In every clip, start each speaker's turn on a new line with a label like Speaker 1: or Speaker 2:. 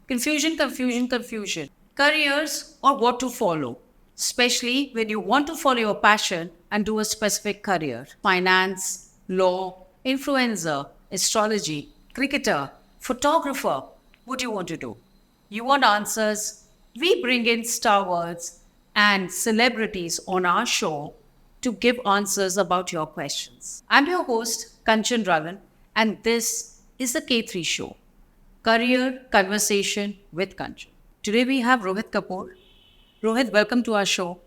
Speaker 1: Confusion, confusion, confusion. Careers or what to follow, especially when you want to follow your passion and do a specific career. Finance, law, influencer, astrology, cricketer, photographer. What do you want to do? You want answers? We bring in star words and celebrities on our show to give answers about your questions. I'm your host, Kanchan Ravan, and this is the K3 Show, Career Conversation with Kanchan. Today we have Rohit Kapoor. Rohit, welcome to our show.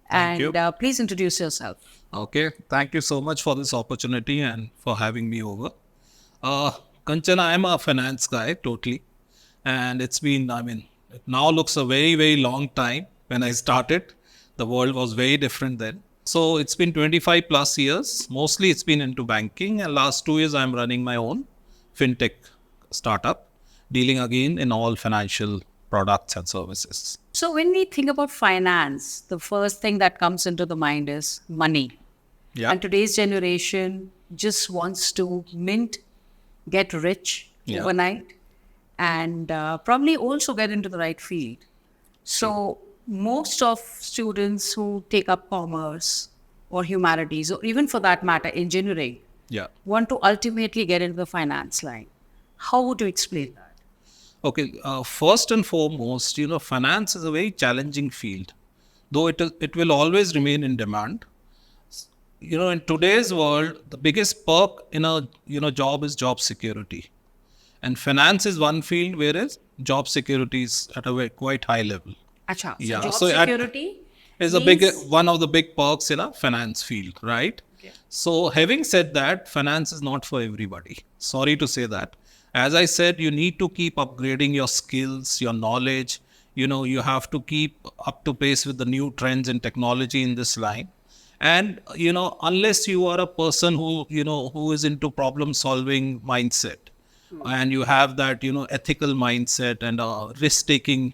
Speaker 2: Thank you.
Speaker 1: Please introduce yourself.
Speaker 2: Okay, thank you so much for this opportunity and for having me over. Kanchan, I am a finance guy totally. And it's been, it now looks a very, very long time. When I started, the world was very different then. So it's been 25 plus years. Mostly it's been into banking. And last 2 years, I'm running my own fintech startup, dealing again in all financial products and services.
Speaker 1: So when we think about finance, the first thing that comes into the mind is money.
Speaker 2: Yeah.
Speaker 1: And today's generation just wants to mint, get rich overnight, and probably also get into the right field. So most of students who take up commerce or humanities, or even for that matter, engineering, want to ultimately get into the finance line. How would you explain that?
Speaker 2: Okay, first and foremost, finance is a very challenging field, though it will always remain in demand. In today's world, the biggest perk in a job is job security, and finance is one field where job security is at a quite high level.
Speaker 1: Acha, so
Speaker 2: Yeah,
Speaker 1: job
Speaker 2: so
Speaker 1: security
Speaker 2: is one of the big perks in a finance field, right?
Speaker 1: Okay.
Speaker 2: So having said that, finance is not for everybody. Sorry to say that. As I said, you need to keep upgrading your skills, your knowledge. You have to keep up to pace with the new trends and technology in this line. And, unless you are a person who is into problem solving mindset, and you have that, ethical mindset and risk taking,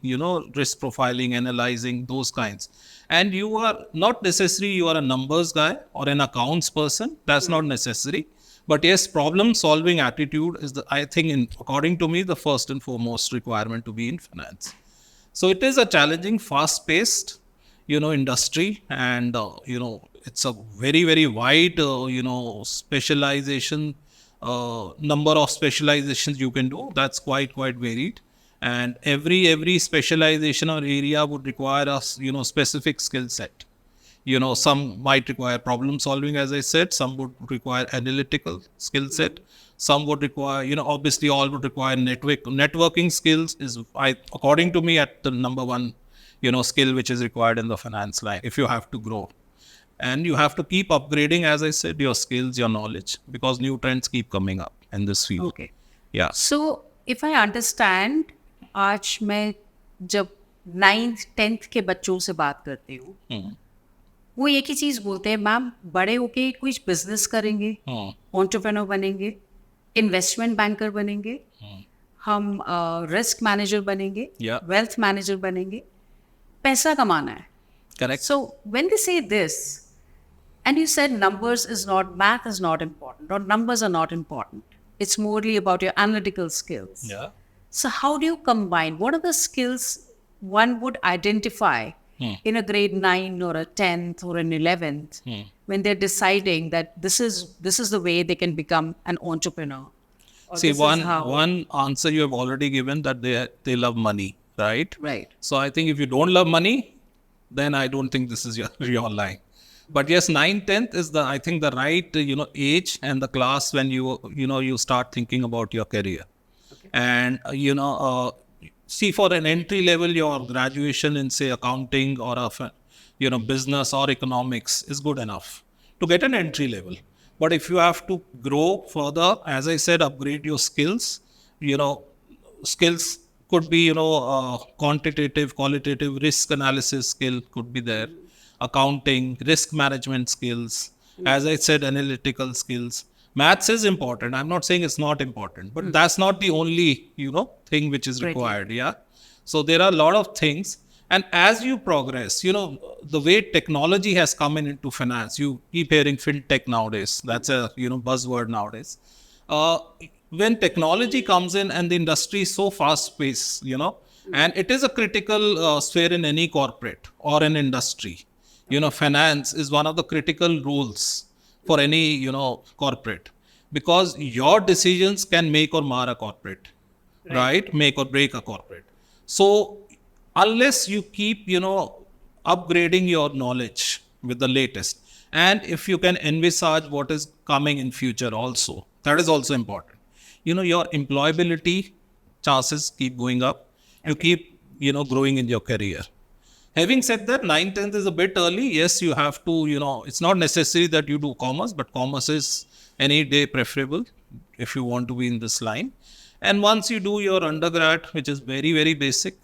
Speaker 2: risk profiling, analyzing, those kinds. And you are not necessarily you are a numbers guy or an accounts person. That's not necessary. But yes, problem solving attitude is according to me, the first and foremost requirement to be in finance. So it is a challenging, fast paced, industry. And, it's a very, very wide, specialization, number of specializations you can do. That's quite varied. And every specialization or area would require a, specific skill set. Some might require problem solving, as I said. Some would require analytical skill set. Some would require, obviously all would require networking skills according to me, at the number one, skill which is required in the finance line if you have to grow. And you have to keep upgrading, as I said, your skills, your knowledge, because new trends keep coming up in this field.
Speaker 1: Okay.
Speaker 2: Yeah.
Speaker 1: So if I understand, आज मैं जब 9th 10th के बच्चों से बात करती हूँ, वो एक ही चीज बोलते हैं, मैम बड़े होके कुछ बिजनेस करेंगे, एंटरप्रेन्योर बनेंगे, इन्वेस्टमेंट बैंकर बनेंगे, हम रिस्क मैनेजर बनेंगे, वेल्थ मैनेजर बनेंगे, पैसा कमाना है.
Speaker 2: Correct.
Speaker 1: So when they say this, and you said math is not important, or numbers are not important. It's morely about your analytical skills.
Speaker 2: Yeah.
Speaker 1: So how do you combine? What are the skills one would identify in a grade 9 or a 10th or an 11th when they're deciding that this is the way they can become an entrepreneur?
Speaker 2: See, one answer you have already given, that they love money, right?
Speaker 1: Right.
Speaker 2: So I think if you don't love money, then I don't think this is your line. But yes, 9th, 10th is the right, age and the class when you start thinking about your career. Okay. And, see, for an entry level, your graduation in, say, accounting or business or economics is good enough to get an entry level. But if you have to grow further, as I said, upgrade your skills, skills could be, quantitative, qualitative, risk analysis skill could be there, accounting, risk management skills, as I said, analytical skills. Maths is important. I'm not saying it's not important, but that's not the only, thing which is required. Yeah. So there are a lot of things. And as you progress, the way technology has come into finance, you keep hearing fintech nowadays. That's a, buzzword nowadays. when technology comes in and the industry is so fast paced, and it is a critical sphere in any corporate or an industry. Finance is one of the critical rules for any, corporate, because your decisions can make or mar a corporate, right? Make or break a corporate. So unless you keep, upgrading your knowledge with the latest, and if you can envisage what is coming in future also, that is also important. Your employability chances keep going up. You keep, growing in your career. Having said that, 9th, 10th is a bit early. Yes, you have to, it's not necessary that you do commerce, but commerce is any day preferable if you want to be in this line. And once you do your undergrad, which is very, very basic,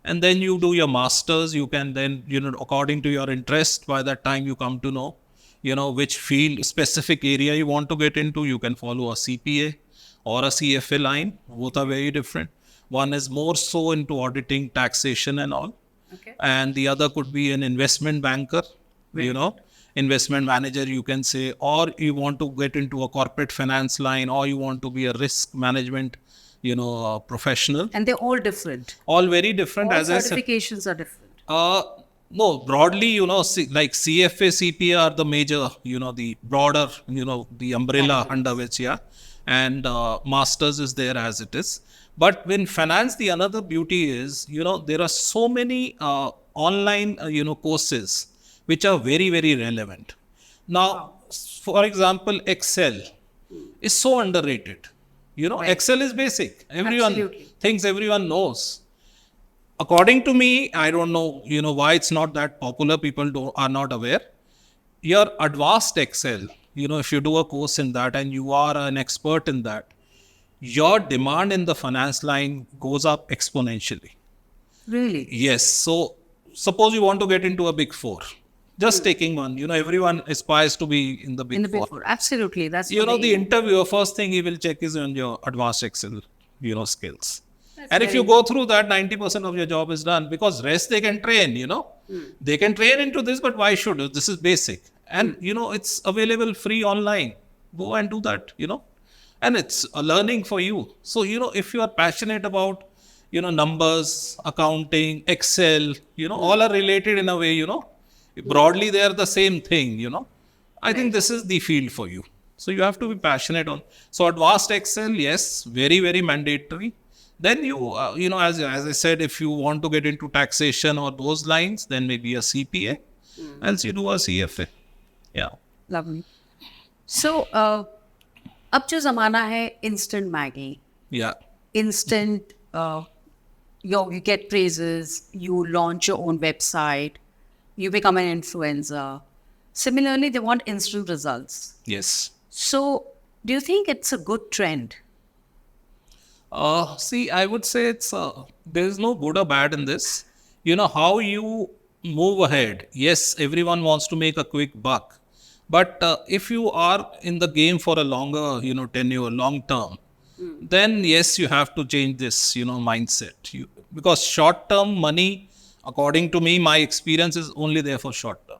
Speaker 2: and then you do your masters, you can then, according to your interest, by that time you come to know, which field, specific area you want to get into. You can follow a CPA or a CFA line. Both are very different. One is more so into auditing, taxation and all.
Speaker 1: Okay.
Speaker 2: And the other could be an investment banker, investment manager, you can say, or you want to get into a corporate finance line, or you want to be a risk management, professional.
Speaker 1: And they're all different.
Speaker 2: All very different.
Speaker 1: All
Speaker 2: As I said,
Speaker 1: certifications are different.
Speaker 2: no, broadly, like CFA, CPA are the major, the broader, the umbrella under which, and masters is there as it is. But in finance, the another beauty is, there are so many online, courses which are very, very relevant. Now, for example, Excel is so underrated. Excel is basic. Everyone
Speaker 1: Absolutely.
Speaker 2: thinks everyone knows. According to me, I don't know, why it's not that popular. People are not aware. Your advanced Excel, if you do a course in that and you are an expert in that, your demand in the finance line goes up exponentially.
Speaker 1: Really?
Speaker 2: Yes. So suppose you want to get into a big four. Just taking one, everyone aspires to be in the big
Speaker 1: In the
Speaker 2: four.
Speaker 1: Big Four. Absolutely. That's
Speaker 2: The interviewer, first thing he will check is on your advanced Excel, skills.
Speaker 1: That's
Speaker 2: And if
Speaker 1: very
Speaker 2: you go through that, 90% of your job is done, because rest they can train, They can train into this, but why should? This is basic. And, it's available free online. Go and do that, And it's a learning for you. So, if you are passionate about, numbers, accounting, Excel, all are related in a way, Broadly, they are the same thing, I think this is the field for you. So you have to be passionate on. So advanced Excel, yes, very, very mandatory. Then you, as I said, if you want to get into taxation or those lines, then maybe a CPA. Else you do a CFA. Yeah.
Speaker 1: Lovely. So, अब जो ज़माना है instant Maggie,
Speaker 2: Yeah.
Speaker 1: instant, you get praises, you launch your own website, you become an influencer. Similarly, they want instant results.
Speaker 2: Yes.
Speaker 1: So, do you think it's a good trend?
Speaker 2: See, I would say there is no good or bad in this. How you move ahead. Yes, everyone wants to make a quick buck. But if you are in the game for a longer, tenure, long term, then yes, you have to change this, mindset. Because short term money, according to me, my experience is only there for short term.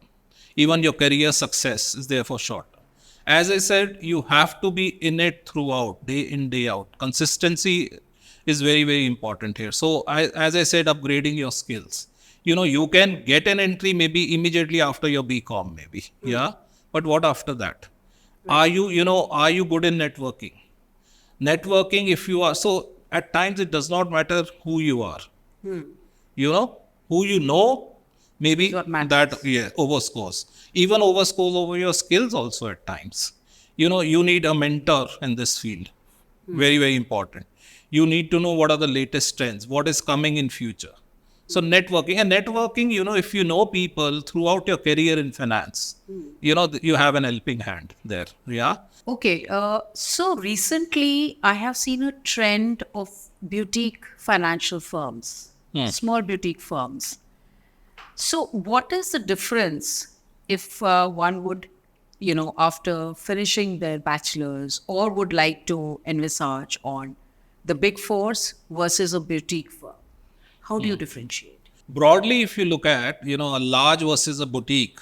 Speaker 2: Even your career success is there for short term. As I said, you have to be in it throughout, day in, day out. Consistency is very, very important here. So, as I said, upgrading your skills. You can get an entry maybe immediately after your BCom, maybe. Yeah. But what after that? Are you good in networking? Networking, if you are, so at times it does not matter who you are. Who you know, maybe
Speaker 1: What matters.
Speaker 2: that overscores. Even overscores over your skills also at times. You need a mentor in this field. Very, very important. You need to know what are the latest trends, what is coming in future. So networking, if you know people throughout your career in finance, you have an helping hand there. Yeah.
Speaker 1: Okay, so recently I have seen a trend of boutique financial firms, small boutique firms. So, what is the difference if one would, after finishing their bachelor's or would like to envisage on the big fours versus a boutique firm? How do you differentiate?
Speaker 2: Broadly, if you look at, a large versus a boutique,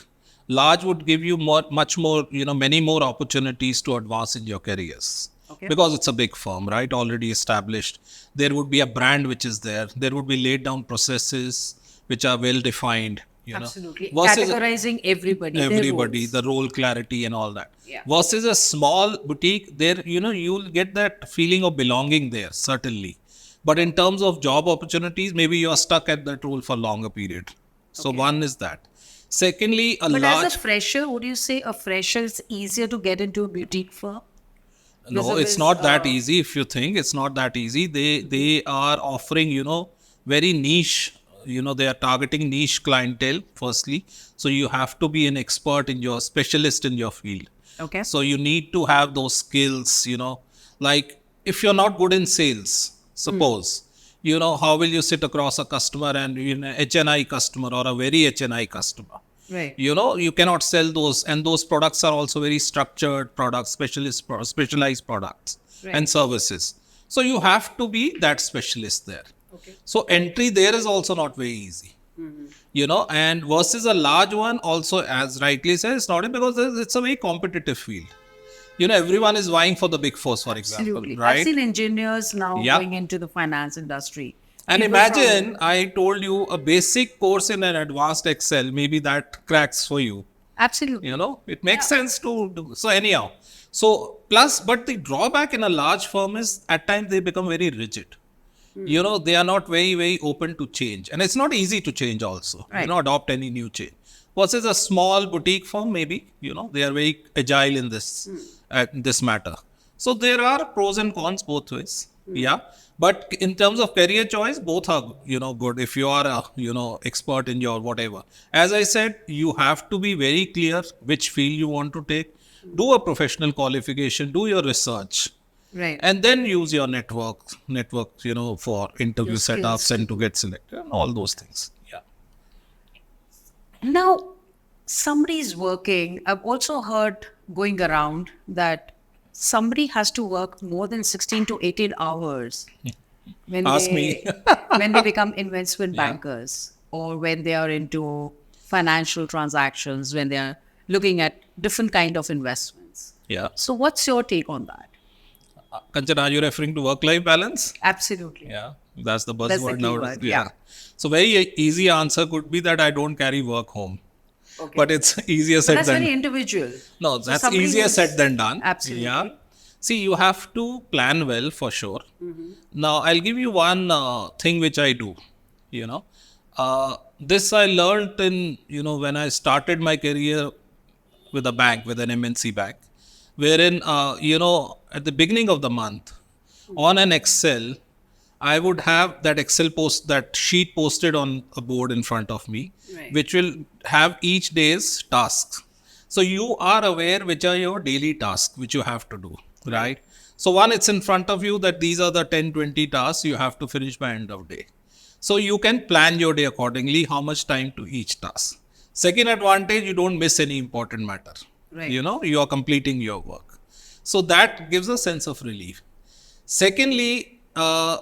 Speaker 2: large would give you much more, many more opportunities to advance in your careers.
Speaker 1: Okay.
Speaker 2: Because it's a big firm, right? Already established. There would be a brand which is there. There would be laid down processes which are well defined,
Speaker 1: Absolutely.
Speaker 2: versus
Speaker 1: Categorizing everybody, their
Speaker 2: everybody,
Speaker 1: roles.
Speaker 2: the role clarity and all that.
Speaker 1: Yeah.
Speaker 2: Versus a small boutique, there, you'll get that feeling of belonging there, certainly. But in terms of job opportunities, maybe you're stuck at that role for longer period. So
Speaker 1: Okay.
Speaker 2: one is that. Secondly, a
Speaker 1: But
Speaker 2: large.
Speaker 1: as a fresher, would you say a fresher is easier to get into a boutique firm?
Speaker 2: No, it's
Speaker 1: Vis-a-vis,
Speaker 2: not that easy. If you think it's not that easy, they are offering, very niche. They are targeting niche clientele. Firstly, so you have to be an expert in your specialist in your field.
Speaker 1: Okay.
Speaker 2: So you need to have those skills. Like if you're not good in sales, suppose, how will you sit across a customer and HNI customer or a very HNI customer?
Speaker 1: Right.
Speaker 2: You cannot sell those, and those products are also very structured products, specialized products
Speaker 1: Right.
Speaker 2: and services. So you have to be that specialist there.
Speaker 1: Okay.
Speaker 2: So entry there is also not very easy. And versus a large one also, as rightly said, it's not because it's a very competitive field. Everyone is vying for the big fours, for example,
Speaker 1: Absolutely.
Speaker 2: right?
Speaker 1: I've seen engineers now
Speaker 2: Yeah.
Speaker 1: going into the finance industry.
Speaker 2: And
Speaker 1: People
Speaker 2: imagine I told you a basic course in an advanced Excel, maybe that cracks for you.
Speaker 1: Absolutely.
Speaker 2: It makes sense to do. So anyhow, but the drawback in a large firm is at times they become very rigid. They are not very, very open to change. And it's not easy to change also,
Speaker 1: Right.
Speaker 2: adopt any new change. Versus a small boutique firm, maybe, they are very agile in this matter. So there are pros and cons both ways. Yeah. But in terms of career choice, both are, good. If you are a, expert in your whatever. As I said, you have to be very clear which field you want to take. Do a professional qualification, do your research.
Speaker 1: Right.
Speaker 2: And then use your network, for interview
Speaker 1: Your skills.
Speaker 2: setups and to get selected and all those things. Yeah.
Speaker 1: Now, somebody's working. I've also heard going around that somebody has to work more than 16 to 18 hours when
Speaker 2: Ask
Speaker 1: they
Speaker 2: me.
Speaker 1: when they become investment
Speaker 2: Yeah.
Speaker 1: bankers, or when they are into financial transactions, when they are looking at different kind of investments.
Speaker 2: Yeah.
Speaker 1: So what's your take on that?
Speaker 2: Kanchan, are you referring to work-life balance?
Speaker 1: Absolutely.
Speaker 2: Yeah. That's the
Speaker 1: That's the
Speaker 2: buzzword
Speaker 1: key
Speaker 2: nowadays.
Speaker 1: word, yeah.
Speaker 2: So very easy answer could be that I don't carry work home.
Speaker 1: Okay.
Speaker 2: But it's easier
Speaker 1: But
Speaker 2: said
Speaker 1: that's
Speaker 2: than
Speaker 1: very individual.
Speaker 2: No,
Speaker 1: So
Speaker 2: that's
Speaker 1: somebody
Speaker 2: easier
Speaker 1: who's-
Speaker 2: said than done.
Speaker 1: Absolutely.
Speaker 2: Yeah. See, you have to plan well for sure. Now, I'll give you one thing which I do. This I learned in, when I started my career with a bank, with an MNC bank, wherein, at the beginning of the month, on an Excel, I would have that sheet posted on a board in front of me,
Speaker 1: Right.
Speaker 2: which will have each day's tasks. So you are aware which are your daily tasks, which you have to do, right? So one, it's in front of you that these are the 10, 20 tasks you have to finish by end of day. So you can plan your day accordingly, how much time to each task. Second advantage, you don't miss any important matter.
Speaker 1: Right.
Speaker 2: You are completing your work. So that gives a sense of relief. Secondly, I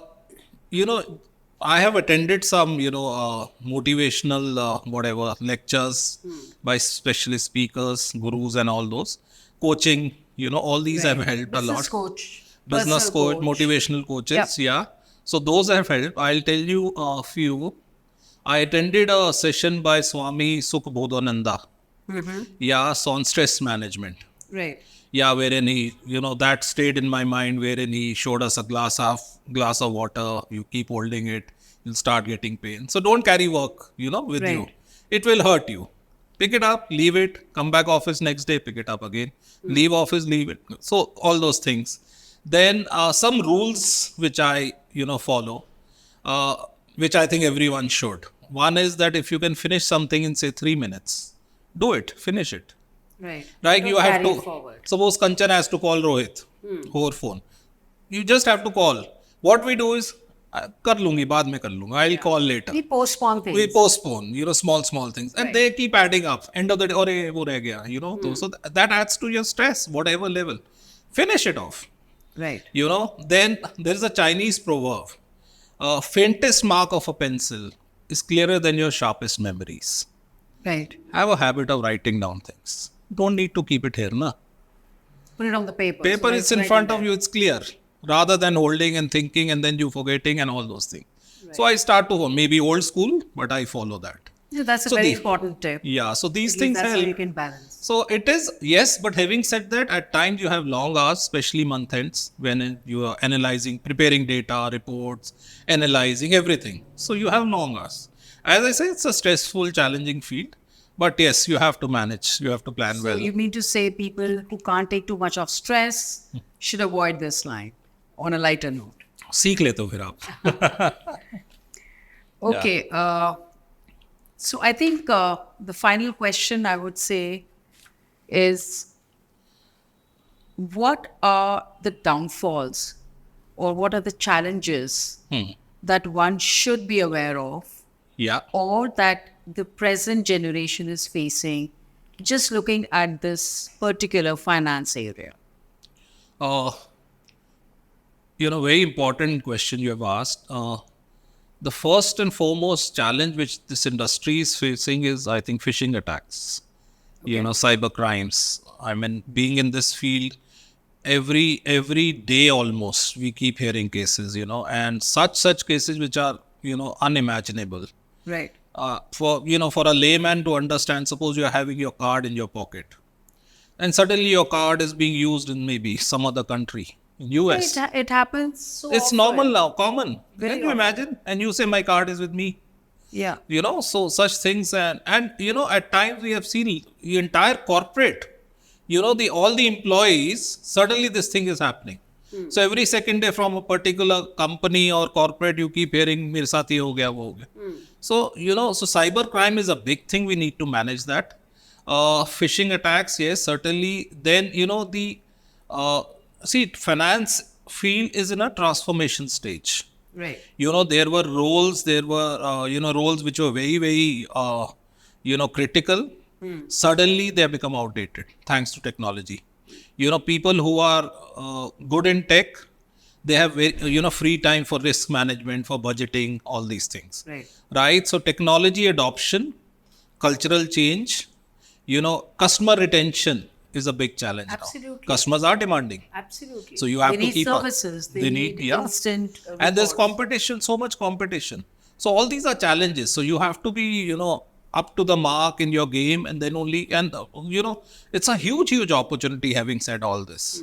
Speaker 2: have attended some, motivational, lectures by specialist speakers, gurus and all those. Coaching, all these have helped a lot.
Speaker 1: Business coach.
Speaker 2: Business
Speaker 1: personal
Speaker 2: coach, motivational coaches, yeah. So those have helped. I'll tell you a few. I attended a session by Swami Sukhabodhananda. Yeah, so on stress management.
Speaker 1: Right.
Speaker 2: Yeah, wherein he, that stayed in my mind, wherein he showed us a glass of water. You keep holding it, you'll start getting pain. So don't carry work, with you.
Speaker 1: Right.
Speaker 2: It will hurt you. Pick it up, leave it, come back office next day, pick it up again. Leave office, leave it. So all those things. Then some rules which I, follow, which I think everyone should. One is that if you can finish something in say 3 minutes, do it, finish it.
Speaker 1: Right.
Speaker 2: Right,
Speaker 1: Don't
Speaker 2: you have
Speaker 1: carry
Speaker 2: to.
Speaker 1: it forward.
Speaker 2: Suppose Kanchan has to call Rohit over phone. You just have to call. What we do is, kar lungi, baad mein kar lunga. I'll call later.
Speaker 1: We postpone things.
Speaker 2: We postpone, small things, and they keep adding up. End of the day, aur wo reh gaya, So that adds to your stress, whatever level. Finish it off.
Speaker 1: Right.
Speaker 2: Then there is a Chinese proverb: faintest mark of a pencil is clearer than your sharpest memories.
Speaker 1: Right.
Speaker 2: Have a habit of writing down things. Don't need to keep it here, na.
Speaker 1: Put it on the paper.
Speaker 2: Paper
Speaker 1: So
Speaker 2: is
Speaker 1: it's
Speaker 2: in
Speaker 1: right
Speaker 2: front
Speaker 1: in
Speaker 2: of
Speaker 1: there.
Speaker 2: you, it's clear, rather than holding and thinking and then you forgetting and all those things. So I start to maybe old school, but I follow that.
Speaker 1: Yeah, that's a
Speaker 2: So
Speaker 1: very
Speaker 2: the-
Speaker 1: important tip.
Speaker 2: Yeah, so these
Speaker 1: At least
Speaker 2: things
Speaker 1: that's how
Speaker 2: help.
Speaker 1: you can balance.
Speaker 2: So it is, yes, but having said that, at times you have long hours, especially month ends, when you are analyzing, preparing data, reports, analyzing everything. So you have long hours. As I say, it's a stressful, challenging field. But yes, you have to manage, you have to plan
Speaker 1: So
Speaker 2: well.
Speaker 1: you mean to say people who can't take too much of stress should avoid this line on a lighter note?
Speaker 2: सीख लेते हो फिर आप.
Speaker 1: Okay. So I think the final question I would say is, what are the downfalls or what are the challenges that one should be aware of
Speaker 2: Yeah.
Speaker 1: or that the present generation is facing just looking at this particular finance area?
Speaker 2: Very important question you have asked. The first and foremost challenge which this industry is facing is, I think, phishing attacks. Cyber crimes. I mean, being in this field, every day almost we keep hearing cases. And such cases which are unimaginable.
Speaker 1: Right.
Speaker 2: For a layman to understand, suppose you are having your card in your pocket, and suddenly your card is being used in maybe some other country, in US.
Speaker 1: It happens so
Speaker 2: It's
Speaker 1: often.
Speaker 2: normal now, common.
Speaker 1: Very
Speaker 2: Can you
Speaker 1: often.
Speaker 2: imagine? And you say my card is with me.
Speaker 1: Yeah.
Speaker 2: So such things, and at times we have seen the entire corporate, all the employees, suddenly this thing is happening. So every second day from a particular company or corporate, you keep hearing mere saath ye ho gaya, wo ho gaya. So so cyber crime is a big thing. We need to manage that. Phishing attacks, yes, certainly. Then finance field is in a transformation stage.
Speaker 1: Right.
Speaker 2: There were roles roles which were very, very critical. Suddenly they have become outdated thanks to technology. People who are good in tech, they have free time for risk management, for budgeting, all these things. Right. So technology adoption, cultural change, customer retention is a big challenge
Speaker 1: Absolutely.
Speaker 2: now. Customers are demanding.
Speaker 1: Absolutely.
Speaker 2: So you have
Speaker 1: they
Speaker 2: to
Speaker 1: need
Speaker 2: keep up.
Speaker 1: services. They need
Speaker 2: yeah.
Speaker 1: instant
Speaker 2: And there's
Speaker 1: reports.
Speaker 2: competition, so much competition. So all these are challenges. So you have to be, up to the mark in your game, and then only, and it's a huge opportunity. Having said all this,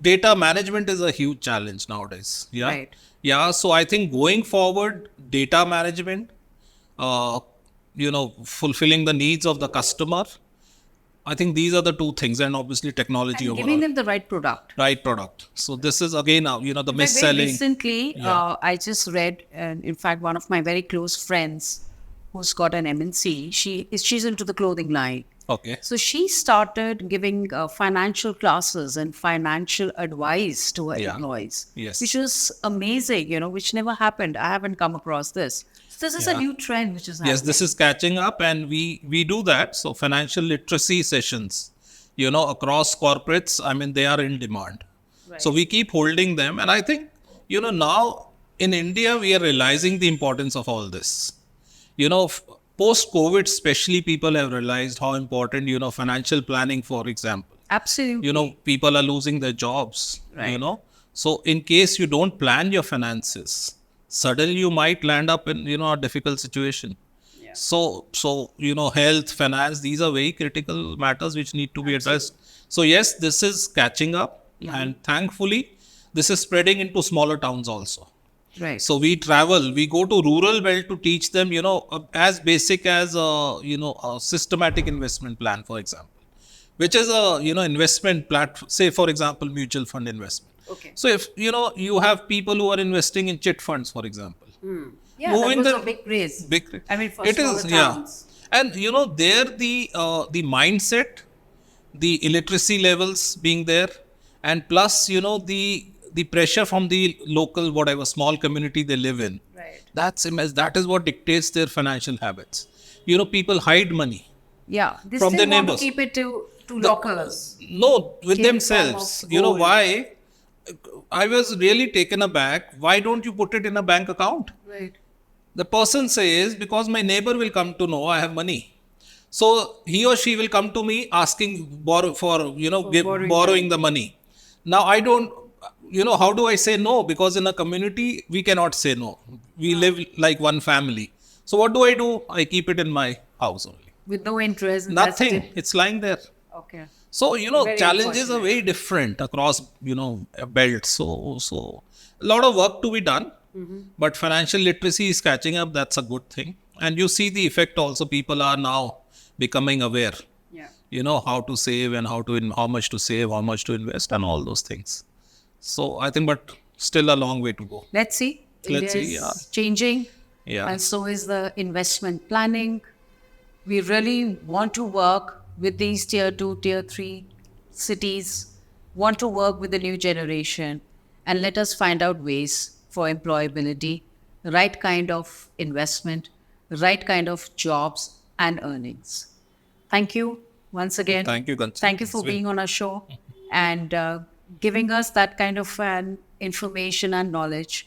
Speaker 2: data management is a huge challenge nowadays. Yeah.
Speaker 1: Right.
Speaker 2: Yeah. So I think going forward, data management, fulfilling the needs of the customer. I think these are the two things, and obviously technology
Speaker 1: And
Speaker 2: overall.
Speaker 1: giving them the right product.
Speaker 2: Right product. So this is again now, the
Speaker 1: Very
Speaker 2: mis-selling.
Speaker 1: recently, I just read, and in fact, one of my very close friends who's got an MNC, she's into the clothing line.
Speaker 2: Okay.
Speaker 1: So she started giving financial classes and financial advice to her employees,
Speaker 2: Yes.
Speaker 1: which was amazing, which never happened. I haven't come across this. So this is a new trend which is happening.
Speaker 2: Yes, this is catching up, and we do that. So financial literacy sessions, across corporates, I mean, they are in demand.
Speaker 1: Right.
Speaker 2: So we keep holding them. And I think, now in India, we are realizing the importance of all this. Post-COVID, especially, people have realized how important, financial planning, for example.
Speaker 1: Absolutely.
Speaker 2: People are losing their jobs,
Speaker 1: Right.
Speaker 2: So in case you don't plan your finances, suddenly you might land up in, a difficult situation.
Speaker 1: Yeah.
Speaker 2: So, health, finance, these are very critical matters which need to be addressed. So yes, this is catching up, and thankfully, this is spreading into smaller towns also.
Speaker 1: Right.
Speaker 2: So we travel, we go to rural belt to teach them, as basic as, a systematic investment plan, for example, which is a, investment platform, say, for example, mutual fund investment.
Speaker 1: Okay.
Speaker 2: So if, you have people who are investing in chit funds, for example.
Speaker 1: Yeah,
Speaker 2: moving
Speaker 1: that was
Speaker 2: the-
Speaker 1: a big craze.
Speaker 2: Big,
Speaker 1: I mean, for
Speaker 2: it
Speaker 1: smaller
Speaker 2: is,
Speaker 1: towns.
Speaker 2: yeah. And, there the mindset, the illiteracy levels being there, and plus, the pressure from the local, whatever small community they live in.
Speaker 1: Right.
Speaker 2: That's immense. That is what dictates their financial habits. People hide money.
Speaker 1: Yeah. They
Speaker 2: From
Speaker 1: still
Speaker 2: their
Speaker 1: want to
Speaker 2: neighbors.
Speaker 1: keep it to lockers.
Speaker 2: No, with
Speaker 1: Keep it
Speaker 2: themselves.
Speaker 1: form of gold.
Speaker 2: Why? I was really taken aback. Why don't you put it in a bank account?
Speaker 1: Right.
Speaker 2: The person says, because my neighbor will come to know I have money. So he or she will come to me asking borrow for, borrowing the money. Now I don't, how do I say no? Because in a community, we cannot say no. We live like one family. So what do? I keep it in my house only.
Speaker 1: With no interest. And that's
Speaker 2: Nothing.
Speaker 1: it.
Speaker 2: It's lying there.
Speaker 1: Okay.
Speaker 2: So,
Speaker 1: Very
Speaker 2: challenges are
Speaker 1: unfortunate.
Speaker 2: very different across, belts. So a lot of work to be done, but financial literacy is catching up. That's a good thing. And you see the effect also. People are now becoming aware,
Speaker 1: Yeah.
Speaker 2: how to save and how much to save, how much to invest and all those things. So I think, but still a long way to go.
Speaker 1: Let's see.
Speaker 2: Let's
Speaker 1: India
Speaker 2: see,
Speaker 1: is changing.
Speaker 2: Yeah.
Speaker 1: And so is the investment planning. We really want to work with these tier 2, tier 3 cities, want to work with the new generation, and let us find out ways for employability, the right kind of investment, the right kind of jobs and earnings. Thank you once again.
Speaker 2: Thank you, Kanchan.
Speaker 1: Thank you for
Speaker 2: It's been-
Speaker 1: being on our show and giving us that kind of information and knowledge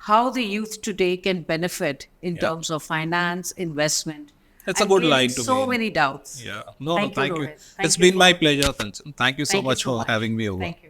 Speaker 1: how the youth today can benefit in terms of finance, investment.
Speaker 2: That's a
Speaker 1: and
Speaker 2: good
Speaker 1: clearing
Speaker 2: line to
Speaker 1: so
Speaker 2: be in.
Speaker 1: many doubts.
Speaker 2: Yeah.
Speaker 1: Thank you,
Speaker 2: Thank you.
Speaker 1: Rohit. Thank
Speaker 2: It's
Speaker 1: you
Speaker 2: been
Speaker 1: for-
Speaker 2: my pleasure, Kanchan. Thank you so
Speaker 1: Thank you
Speaker 2: much
Speaker 1: so
Speaker 2: for
Speaker 1: much.
Speaker 2: having me over.
Speaker 1: Thank you.